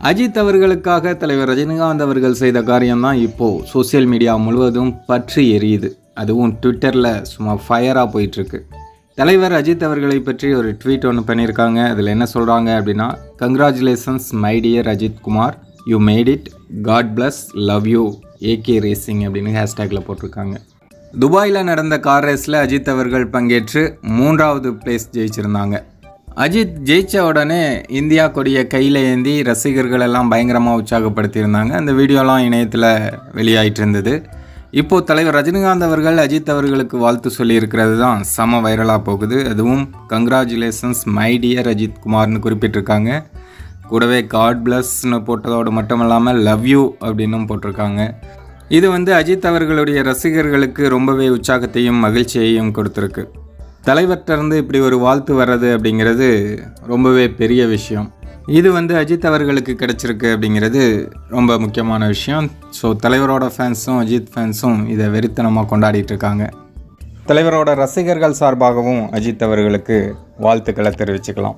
அஜித் அவர்களுக்காக தலைவர் ரஜினிகாந்த் அவர்கள் செய்த காரியம்தான் இப்போது சோசியல் மீடியா முழுவதும் பற்றி எரியுது. அதுவும் ட்விட்டரில் சும்மா ஃபயராக போயிட்டுருக்கு. தலைவர் அஜித் அவர்களை பற்றி ஒரு ட்வீட் ஒன்று பண்ணியிருக்காங்க. அதில் என்ன சொல்கிறாங்க அப்படின்னா, congratulations my dear Ajith Kumar, you made it, god bless, love you, AK racing அப்படின்னு ஹேஷ்டேக்கில் போட்டிருக்காங்க. துபாயில் நடந்த கார் ரேஸில் அஜித் அவர்கள் பங்கேற்று 3வது பிளேஸ் ஜெயிச்சிருந்தாங்க. அஜித் ஜெயித்த உடனே இந்தியா கொடியை கையில் ஏந்தி ரசிகர்கள் எல்லாம் பயங்கரமாக உற்சாகப்படுத்தியிருந்தாங்க. அந்த வீடியோலாம் இணையத்தில் வெளியாகிட்டு இருந்தது. இப்போது தலைவர் ரஜினிகாந்த் அவர்கள் அஜித் அவர்களுக்கு வாழ்த்து சொல்லியிருக்கிறது தான் செம வைரலாக போகுது. அதுவும் கங்க்ராச்சுலேஷன்ஸ் மை டியர் அஜித் குமார்னு குறிப்பிட்டிருக்காங்க. கூடவே காட் பிளஸ்ன்னு போட்டதோடு மட்டும் இல்லாமல் லவ் யூ அப்படின்னும் போட்டிருக்காங்க. இது அஜித் அவர்களுடைய ரசிகர்களுக்கு ரொம்பவே உற்சாகத்தையும் மகிழ்ச்சியையும் கொடுத்துருக்கு. தலைவர்கிட்டருந்து இப்படி ஒரு வாழ்த்து வர்றது அப்படிங்கிறது ரொம்பவே பெரிய விஷயம். இது அஜித் அவர்களுக்கு கிடச்சிருக்கு அப்படிங்கிறது ரொம்ப முக்கியமான விஷயம். ஸோ தலைவரோட ஃபேன்ஸும் அஜித் ஃபேன்ஸும் இதை வெறித்தனமாக கொண்டாடிட்டு இருக்காங்க. தலைவரோட ரசிகர்கள் சார்பாகவும் அஜித் அவர்களுக்கு வாழ்த்துக்களை தெரிவிச்சுக்கலாம்.